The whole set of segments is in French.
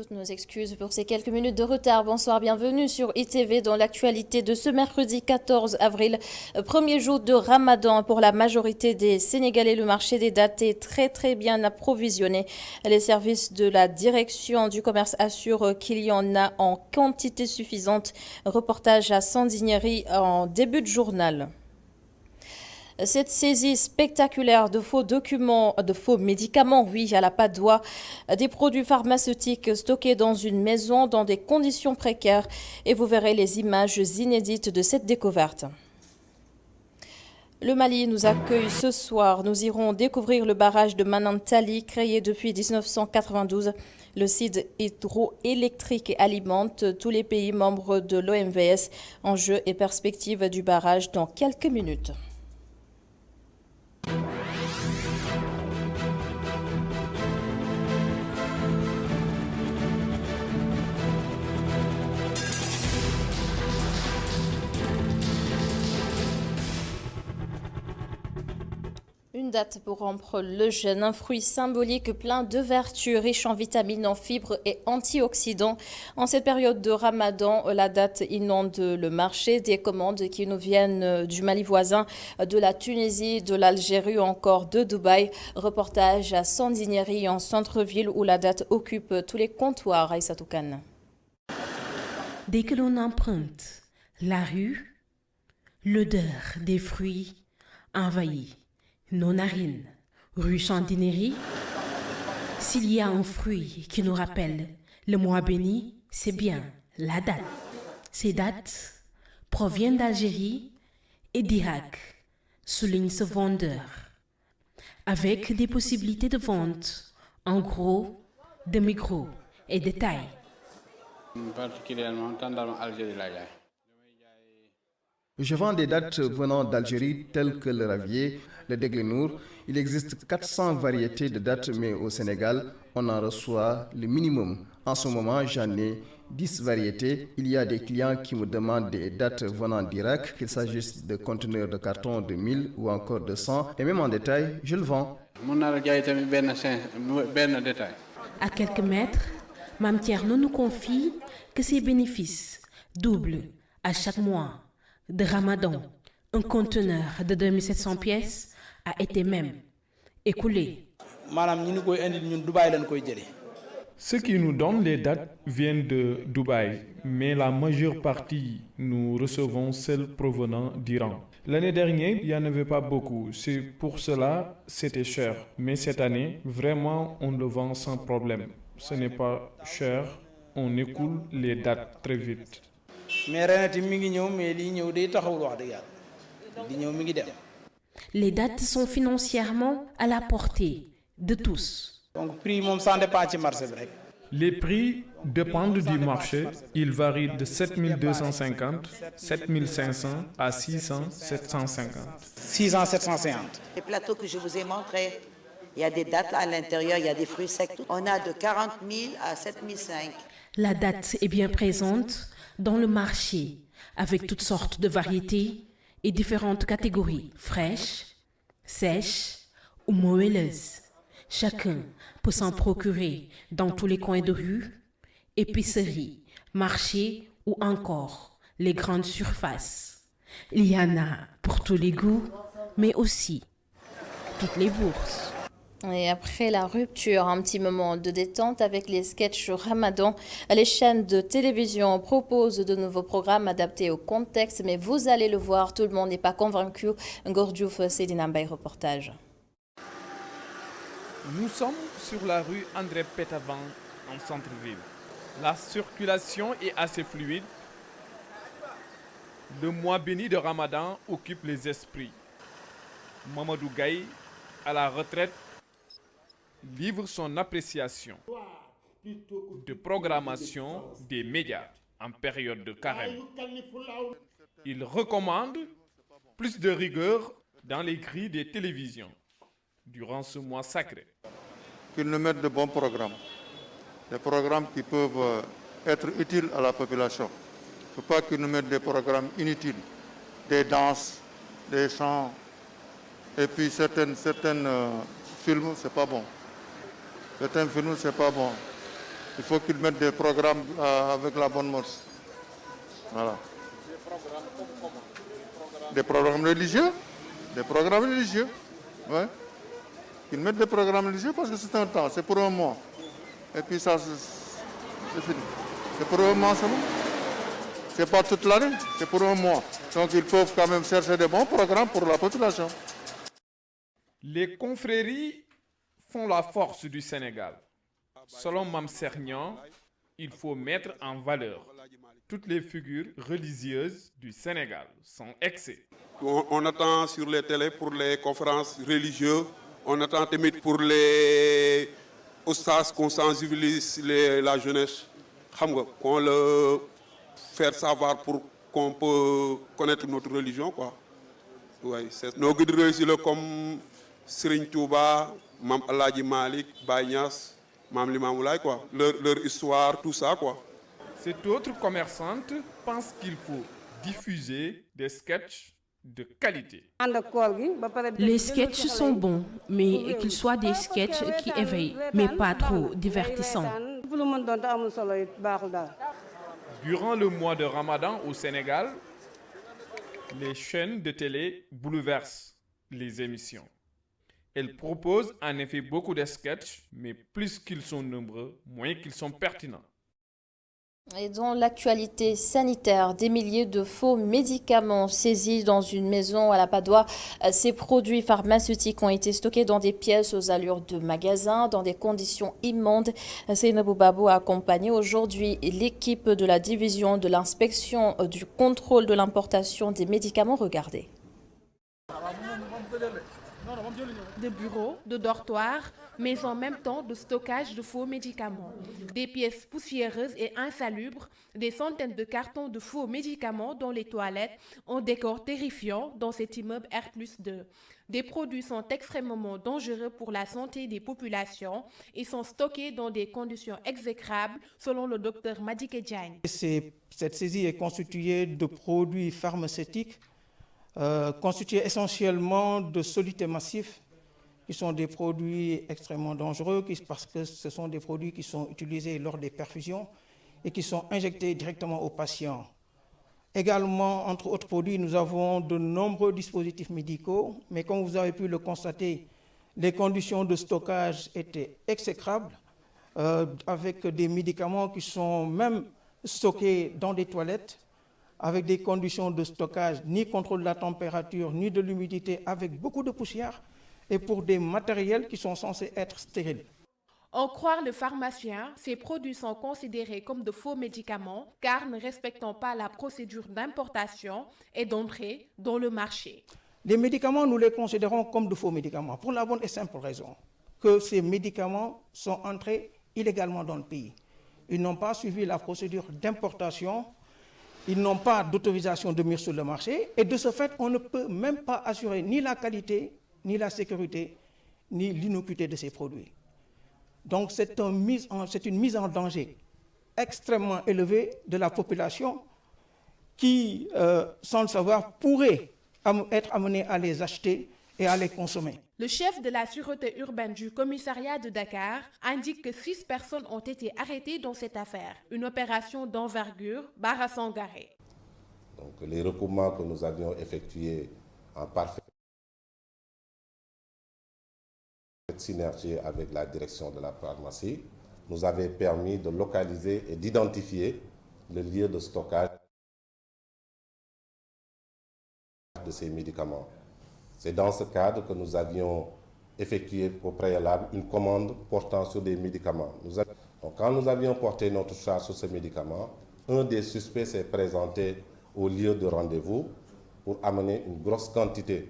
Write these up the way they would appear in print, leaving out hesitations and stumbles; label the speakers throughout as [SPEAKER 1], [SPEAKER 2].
[SPEAKER 1] toutes nos excuses pour ces quelques minutes de retard. Bonsoir, bienvenue sur ITV dans l'actualité de ce mercredi 14 avril, premier jour de Ramadan. Pour la majorité des Sénégalais, le marché des dates est très bien approvisionné. Les services de la direction du commerce assurent qu'il y en a en quantité suffisante. Reportage à Sandiniéry en début de journal. Cette saisie spectaculaire de faux documents, de faux médicaments, oui, à la Padoie, des produits pharmaceutiques stockés dans une maison dans des conditions précaires. Et vous verrez les images inédites de cette découverte. Le Mali nous accueille ce soir. Nous irons découvrir le barrage de Manantali, créé depuis 1992. Le site hydroélectrique alimente tous les pays membres de l'OMVS. Enjeux et perspectives du barrage dans quelques minutes. Une date pour rompre le jeûne, un fruit symbolique plein de vertus, riche en vitamines, en fibres et antioxydants. En cette période de Ramadan, la date inonde le marché, des commandes qui nous viennent du Mali voisin, de la Tunisie, de l'Algérie ou encore de Dubaï. Reportage à Sandiniéry en centre-ville où la date occupe tous les comptoirs. Aïssatou Kane.
[SPEAKER 2] Dès que l'on emprunte la rue, l'odeur des fruits envahit nos narines. Rue Sandiniéry, s'il y a un fruit qui nous rappelle le mois béni, c'est bien la date. Ces dates proviennent d'Algérie et d'Irak, souligne ce vendeur, avec des possibilités de vente en gros, demi-gros et détail.
[SPEAKER 3] Particulièrement dans l'Algérie.
[SPEAKER 4] Je vends des dattes venant d'Algérie telles que le Ravier, le Deglenour. Il existe 400 variétés de dattes, mais au Sénégal, on en reçoit le minimum. En ce moment, j'en ai 10 variétés. Il y a des clients qui me demandent des dattes venant d'Irak, qu'il s'agisse de conteneurs de carton de 1000 ou encore de 100. Et même en détail, je le vends.
[SPEAKER 2] À quelques mètres, Mame Thierno nous confie que ses bénéfices doublent à chaque mois. De Ramadan, un conteneur de 2700 pièces a été même écoulé.
[SPEAKER 5] Ceux qui nous donnent les dates viennent de Dubaï, mais la majeure partie nous recevons celles provenant d'Iran. L'année dernière, il n'y en avait pas beaucoup, c'est pour cela c'était cher. Mais cette année, vraiment, on le vend sans problème. Ce n'est pas cher, on écoule les dates très vite.
[SPEAKER 2] Les dates sont financièrement à la portée de tous.
[SPEAKER 5] Les prix dépendent du marché. Ils varient de 7250, 7500 à 600, 750.
[SPEAKER 6] 750. Les plateaux que je vous ai montrés, il y a des dates à l'intérieur, il y a des fruits secs. On a de 40 000 à 7005.
[SPEAKER 2] La date est bien présente dans le marché, avec toutes sortes de variétés et différentes catégories, fraîches, sèches ou moelleuses. Chacun peut s'en procurer dans tous les coins de rue, épiceries, marchés ou encore les grandes surfaces. Il y en a pour tous les goûts, mais aussi toutes les bourses.
[SPEAKER 1] Et après la rupture, un petit moment de détente avec les sketchs Ramadan. Les chaînes de télévision proposent de nouveaux programmes adaptés au contexte, mais vous allez le voir, tout le monde n'est pas convaincu. Gordiouf, Céline Ambay, reportage.
[SPEAKER 7] Nous sommes sur la rue André Pétavin, en centre-ville. La circulation est assez fluide. Le mois béni de Ramadan occupe les esprits. Mamadou Gaye, à la retraite, livre son appréciation de programmation des médias en période de carême. Il recommande plus de rigueur dans les grilles des télévisions durant ce mois sacré.
[SPEAKER 8] Qu'ils nous mettent de bons programmes, des programmes qui peuvent être utiles à la population. Il ne faut pas qu'ils nous mettent des programmes inutiles, des danses, des chants, et puis certains films, c'est pas bon. Certains films, c'est pas bon. Il faut qu'ils mettent des programmes avec la bonne mœurs. Voilà. Des programmes religieux. Des programmes religieux. Ouais. Ils mettent des programmes religieux parce que c'est un temps, c'est pour un mois. Et puis ça, c'est fini. C'est pour un mois seulement. C'est pas toute l'année, c'est pour un mois. Donc ils peuvent quand même chercher des bons programmes pour la population.
[SPEAKER 7] Les confréries font la force du Sénégal. Selon Mam Sergnan, il faut mettre en valeur toutes les figures religieuses du Sénégal, sans excès.
[SPEAKER 3] On attend sur les télés pour les conférences religieuses, on attend tamit pour les oustas qu'on sensibilise la jeunesse, qu'on le faire savoir pour qu'on peut connaître notre religion, quoi. Ouais, c'est nos guides religieux comme Serigne Touba, Mam Alhaji Malik, Baye Niass, Mam Limamou Laye, quoi. Leur histoire, tout ça, quoi.
[SPEAKER 7] Cette autre commerçante pense qu'il faut diffuser des sketchs de qualité.
[SPEAKER 2] Les sketchs sont bons, mais qu'ils soient des sketchs qui éveillent, mais pas trop divertissants.
[SPEAKER 7] Durant le mois de Ramadan au Sénégal, les chaînes de télé bouleversent les émissions. Elles proposent en effet beaucoup de sketchs, mais plus qu'ils sont nombreux, moins qu'ils sont pertinents.
[SPEAKER 1] Et dans l'actualité sanitaire, des milliers de faux médicaments saisis dans une maison à la Padoie. Ces produits pharmaceutiques ont été stockés dans des pièces aux allures de magasins, dans des conditions immondes. Seynabou Babou a accompagné aujourd'hui l'équipe de la division de l'inspection du contrôle de l'importation des médicaments. Regardez.
[SPEAKER 2] De bureaux, de dortoirs, mais en même temps de stockage de faux médicaments. Des pièces poussiéreuses et insalubres, des centaines de cartons de faux médicaments dans les toilettes, un décor terrifiant dans cet immeuble R+2. Des produits sont extrêmement dangereux pour la santé des populations et sont stockés dans des conditions exécrables, selon le docteur Madické Diagne.
[SPEAKER 9] Cette saisie est constituée de produits pharmaceutiques, constitués essentiellement de solutés massifs, qui sont des produits extrêmement dangereux parce que ce sont des produits qui sont utilisés lors des perfusions et qui sont injectés directement aux patients. Également, entre autres produits, nous avons de nombreux dispositifs médicaux, mais comme vous avez pu le constater, les conditions de stockage étaient exécrables, avec des médicaments qui sont même stockés dans des toilettes, avec des conditions de stockage ni contrôle de la température, ni de l'humidité, avec beaucoup de poussière, et pour des matériels qui sont censés être stériles.
[SPEAKER 2] En croire le pharmacien, ces produits sont considérés comme de faux médicaments car ne respectant pas la procédure d'importation et d'entrée dans le marché.
[SPEAKER 9] Les médicaments, nous les considérons comme de faux médicaments pour la bonne et simple raison que ces médicaments sont entrés illégalement dans le pays. Ils n'ont pas suivi la procédure d'importation, ils n'ont pas d'autorisation de mise sur le marché et de ce fait, on ne peut même pas assurer ni la qualité, ni la sécurité, ni l'innocuité de ces produits. Donc c'est une mise en danger extrêmement élevée de la population qui, sans le savoir, pourrait être amenée à les acheter et à les consommer.
[SPEAKER 2] Le chef de la sûreté urbaine du commissariat de Dakar indique que 6 personnes ont été arrêtées dans cette affaire. Une opération d'envergure, Bara Sangaré.
[SPEAKER 10] Donc les recoupements que nous avions effectués en parfaite synergie avec la direction de la pharmacie nous avait permis de localiser et d'identifier le lieu de stockage de ces médicaments. C'est dans ce cadre que nous avions effectué au préalable une commande portant sur des médicaments. Donc, quand nous avions porté notre charge sur ces médicaments, un des suspects s'est présenté au lieu de rendez-vous pour amener une grosse quantité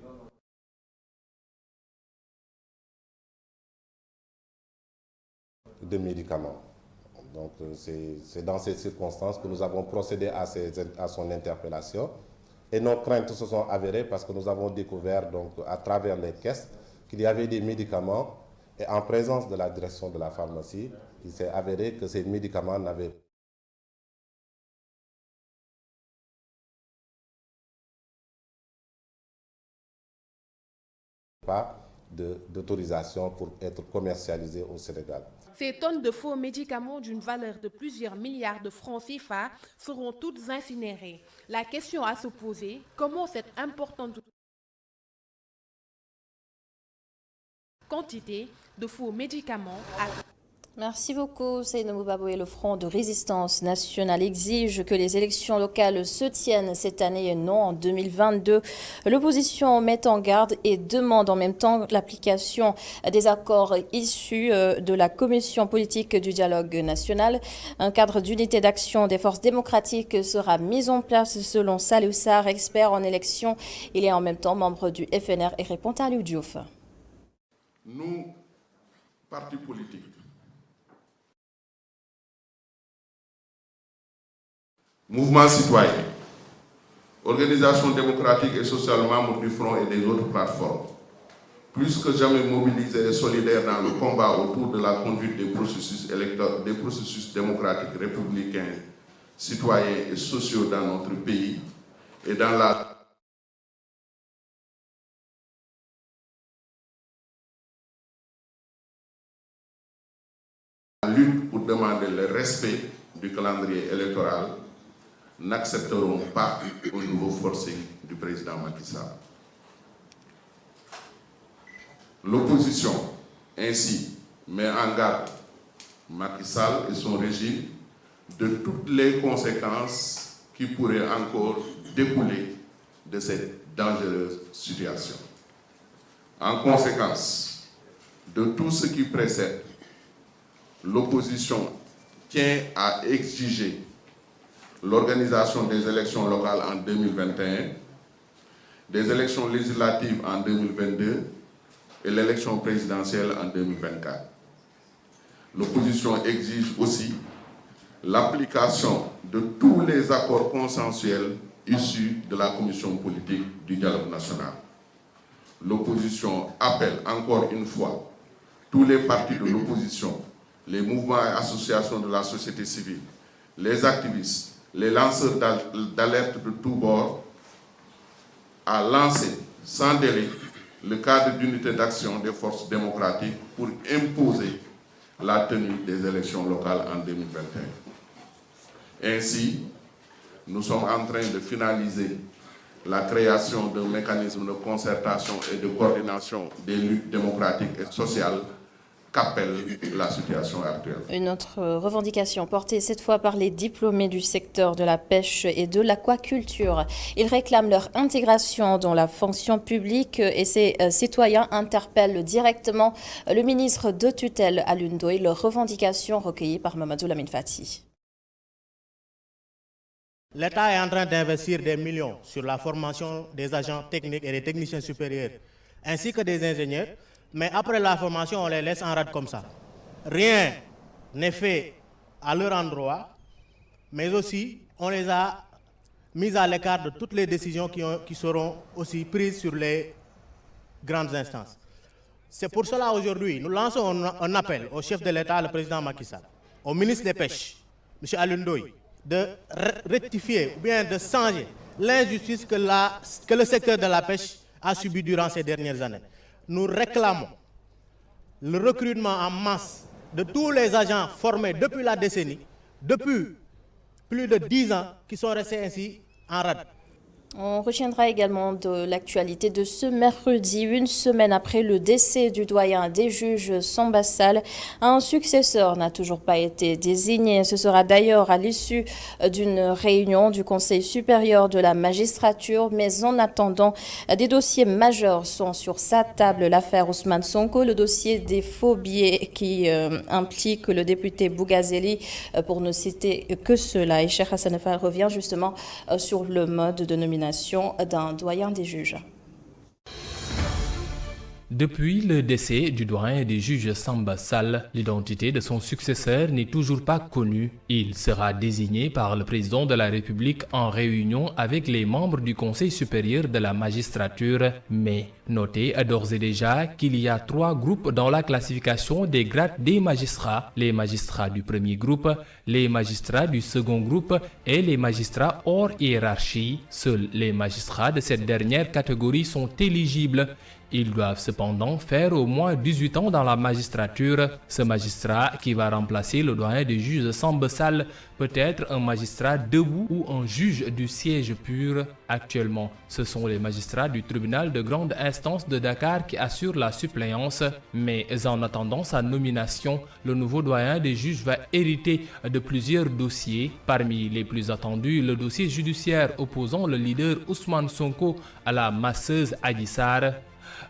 [SPEAKER 10] de médicaments. Donc c'est dans ces circonstances que nous avons procédé à son interpellation et nos craintes se sont avérées parce que nous avons découvert donc, à travers les caisses qu'il y avait des médicaments et en présence de la direction de la pharmacie, il s'est avéré que ces médicaments n'avaient pas d'autorisation pour être commercialisés au Sénégal.
[SPEAKER 2] Ces tonnes de faux médicaments d'une valeur de plusieurs milliards de francs CFA seront toutes incinérées. La question à se poser, comment cette importante quantité de faux médicaments a...
[SPEAKER 1] Merci beaucoup, Seynabou Baboué. Le Front de résistance nationale exige que les élections locales se tiennent cette année et non en 2022. L'opposition met en garde et demande en même temps l'application des accords issus de la Commission politique du dialogue national. Un cadre d'unité d'action des forces démocratiques sera mis en place selon Salou Sarr, expert en élections. Il est en même temps membre du FNR et répond à Aliou Diouf.
[SPEAKER 11] Nous, partis politiques, mouvements citoyens, organisations démocratiques et sociales membres du Front et des autres plateformes, plus que jamais mobilisés et solidaires dans le combat autour de la conduite des processus démocratiques, républicains, citoyens et sociaux dans notre pays et dans la lutte pour demander le respect du calendrier électoral, n'accepteront pas un nouveau forcing du président Macky Sall. L'opposition, ainsi, met en garde Macky Sall et son régime de toutes les conséquences qui pourraient encore découler de cette dangereuse situation. En conséquence de tout ce qui précède, l'opposition tient à exiger l'organisation des élections locales en 2021, des élections législatives en 2022 et l'élection présidentielle en 2024. L'opposition exige aussi l'application de tous les accords consensuels issus de la Commission politique du dialogue national. L'opposition appelle encore une fois tous les partis de l'opposition, les mouvements et associations de la société civile, les activistes, les lanceurs d'alerte de tous bords, à lancer sans délai le cadre d'unité d'action des forces démocratiques pour imposer la tenue des élections locales en 2021. Ainsi, nous sommes en train de finaliser la création d'un mécanisme de concertation et de coordination des luttes démocratiques et sociales qu'appelle la situation actuelle.
[SPEAKER 1] Une autre revendication portée cette fois par les diplômés du secteur de la pêche et de l'aquaculture. Ils réclament leur intégration dans la fonction publique et ces citoyens interpellent directement le ministre de tutelle Aliou Ndoye. Leurs revendications recueillies par Mamadou Lamine Fati.
[SPEAKER 12] L'État est en train d'investir des millions sur la formation des agents techniques et des techniciens supérieurs, ainsi que des ingénieurs. Mais après la formation, on les laisse en rade comme ça. Rien n'est fait à leur endroit, mais aussi on les a mis à l'écart de toutes les décisions qui seront aussi prises sur les grandes instances. C'est pour cela aujourd'hui, nous lançons un appel au chef de l'État, le président Macky Sall, au ministre des Pêches, M. Aliou Ndoye, de rectifier ou bien de changer l'injustice que le secteur de la pêche a subi durant ces dernières années. Nous réclamons le recrutement en masse de tous les agents formés depuis la décennie, depuis plus de 10 ans, qui sont restés ainsi en rade.
[SPEAKER 1] On retiendra également de l'actualité de ce mercredi, une semaine après le décès du doyen des juges Samba Sall. Un successeur n'a toujours pas été désigné. Ce sera d'ailleurs à l'issue d'une réunion du Conseil supérieur de la magistrature. Mais en attendant, des dossiers majeurs sont sur sa table. L'affaire Ousmane Sonko, le dossier des faux billets qui implique le député Bougazeli, pour ne citer que cela. Et Cheikh Hassan Fall revient justement sur le mode de nomination d'un doyen des juges.
[SPEAKER 13] Depuis le décès du doyen des juges Samba Sall, l'identité de son successeur n'est toujours pas connue. Il sera désigné par le président de la République en réunion avec les membres du Conseil supérieur de la magistrature. Mais notez d'ores et déjà qu'il y a 3 groupes dans la classification des grades des magistrats. Les magistrats du premier groupe, les magistrats du second groupe et les magistrats hors hiérarchie. Seuls les magistrats de cette dernière catégorie sont éligibles. Ils doivent cependant faire au moins 18 ans dans la magistrature. Ce magistrat qui va remplacer le doyen des juges Samba Sall peut être un magistrat debout ou un juge du siège pur. Actuellement, ce sont les magistrats du tribunal de grande instance de Dakar qui assurent la suppléance. Mais en attendant sa nomination, le nouveau doyen des juges va hériter de plusieurs dossiers. Parmi les plus attendus, le dossier judiciaire opposant le leader Ousmane Sonko à la masseuse Adji Sarr.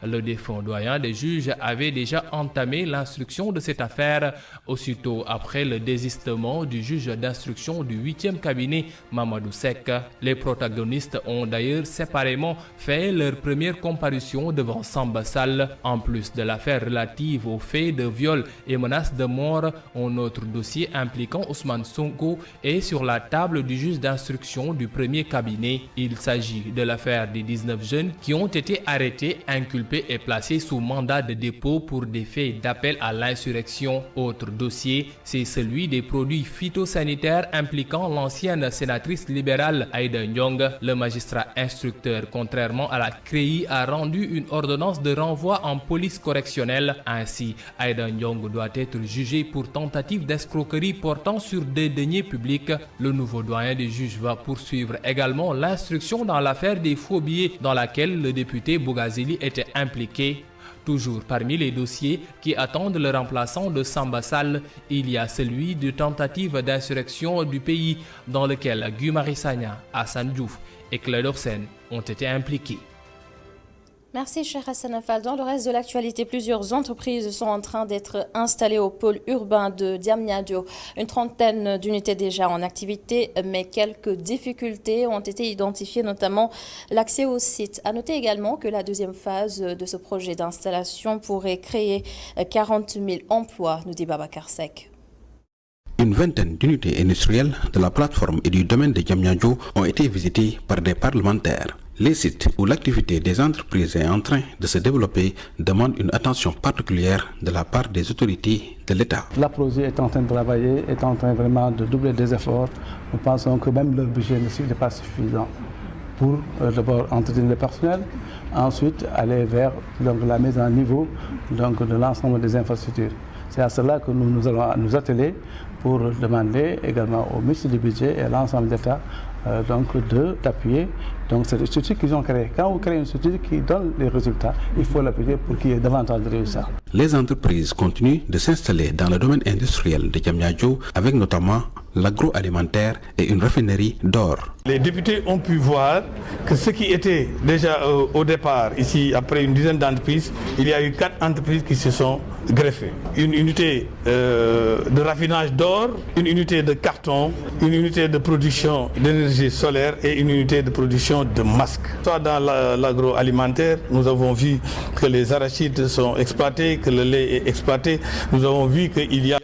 [SPEAKER 13] Le défunt doyen des juges avait déjà entamé l'instruction de cette affaire aussitôt après le désistement du juge d'instruction du 8e cabinet Mamadou Seck. Les protagonistes ont d'ailleurs séparément fait leur première comparution devant Samba Sall. En plus de l'affaire relative aux faits de viol et menaces de mort, un autre dossier impliquant Ousmane Sonko est sur la table du juge d'instruction du premier cabinet. Il s'agit de l'affaire des 19 jeunes qui ont été arrêtés, inculpés et placé sous mandat de dépôt pour des faits d'appel à l'insurrection. Autre dossier, c'est celui des produits phytosanitaires impliquant l'ancienne sénatrice libérale Aïda Nyong. Le magistrat instructeur, contrairement à la CREI, a rendu une ordonnance de renvoi en police correctionnelle. Ainsi, Aïda Nyong doit être jugé pour tentative d'escroquerie portant sur des deniers publics. Le nouveau doyen des juges va poursuivre également l'instruction dans l'affaire des faux billets dans laquelle le député Bougazeli était impliqué. Toujours parmi les dossiers qui attendent le remplaçant de Samba Sall, il y a celui de tentative d'insurrection du pays dans lequel Guy Marius Sagna, Hassan Diouf et Clédor Sène ont été impliqués.
[SPEAKER 1] Merci, cher Hassan Fall. Dans le reste de l'actualité, plusieurs entreprises sont en train d'être installées au pôle urbain de Diamniadio. Une trentaine d'unités déjà en activité, mais quelques difficultés ont été identifiées, notamment l'accès au site. À noter également que la deuxième phase de ce projet d'installation pourrait créer 40 000 emplois, nous dit Babacar Seck.
[SPEAKER 14] Une vingtaine d'unités industrielles de la plateforme et du domaine de Diamniadio ont été visitées par des parlementaires. Les sites où l'activité des entreprises est en train de se développer demandent une attention particulière de la part des autorités de l'État.
[SPEAKER 15] La projet est en train de travailler, est en train vraiment de doubler des efforts. Nous pensons que même leur budget n'est pas suffisant pour d'abord entretenir le personnel, ensuite aller vers la mise en niveau de l'ensemble des infrastructures. C'est à cela que nous allons nous atteler pour demander également au ministre du Budget et à l'ensemble d'État d'appuyer cette structure qu'ils ont créée. Quand vous créez une structure qui donne les résultats, il faut l'appuyer pour qu'il y ait davantage de résultats.
[SPEAKER 14] Les entreprises continuent de s'installer dans le domaine industriel de Diamniadio avec notamment l'agroalimentaire et une raffinerie d'or.
[SPEAKER 16] Les députés ont pu voir que ce qui était déjà au départ, ici, après une dizaine d'entreprises, il y a eu 4 entreprises qui se sont greffées. Une unité de raffinage d'or, une unité de carton, une unité de production d'énergie solaire et une unité de production de masques. Soit dans l'agroalimentaire, nous avons vu que les arachides sont exploités, que le lait est exploité. Nous avons vu qu'il y a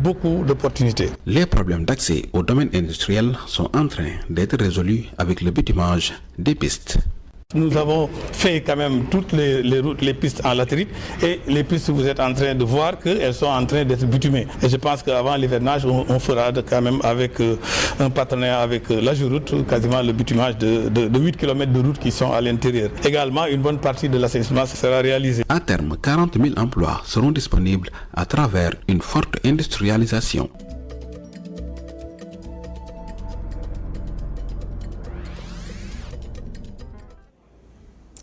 [SPEAKER 16] beaucoup d'opportunités.
[SPEAKER 14] Les problèmes d'accès au domaine industriel sont en train d'être résolus avec le bitumage des pistes.
[SPEAKER 16] Nous avons fait quand même toutes les routes, les pistes en latérite et les pistes, vous êtes en train de voir qu'elles sont en train d'être bitumées. Et je pense qu'avant l'hivernage, on fera quand même avec un partenariat avec l'Ageroute, quasiment le bitumage de 8 km de route qui sont à l'intérieur. Également, une bonne partie de l'assainissement sera réalisée.
[SPEAKER 14] À terme, 40 000 emplois seront disponibles à travers une forte industrialisation.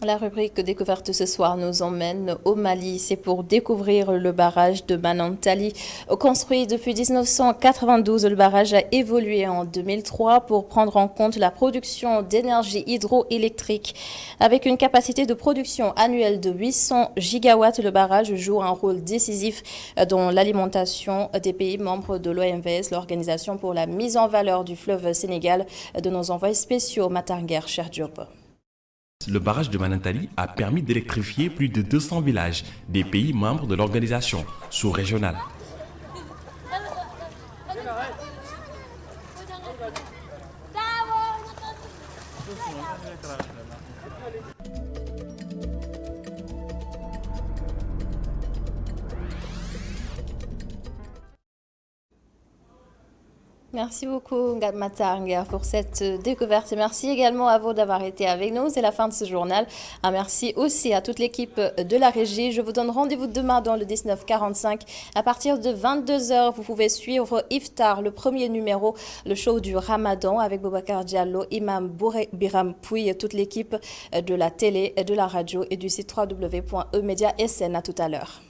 [SPEAKER 1] La rubrique découverte ce soir nous emmène au Mali. C'est pour découvrir le barrage de Manantali. Construit depuis 1992, le barrage a évolué en 2003 pour prendre en compte la production d'énergie hydroélectrique. Avec une capacité de production annuelle de 800 gigawatts, le barrage joue un rôle décisif dans l'alimentation des pays membres de l'OMVS, l'Organisation pour la mise en valeur du fleuve Sénégal, de nos envoyés spéciaux Matarguer, Cher Diop.
[SPEAKER 17] Le barrage de Manantali a permis d'électrifier plus de 200 villages des pays membres de l'organisation sous-régionale.
[SPEAKER 1] Merci beaucoup Matar pour cette découverte. Merci également à vous d'avoir été avec nous. C'est la fin de ce journal. Un merci aussi à toute l'équipe de la régie. Je vous donne rendez-vous demain dans le 1945. À partir de 22h, vous pouvez suivre Iftar, le premier numéro, le show du Ramadan avec Boubacar Diallo, Imam Biram Pouy et toute l'équipe de la télé, de la radio et du site www.emedia.sn. À tout à l'heure.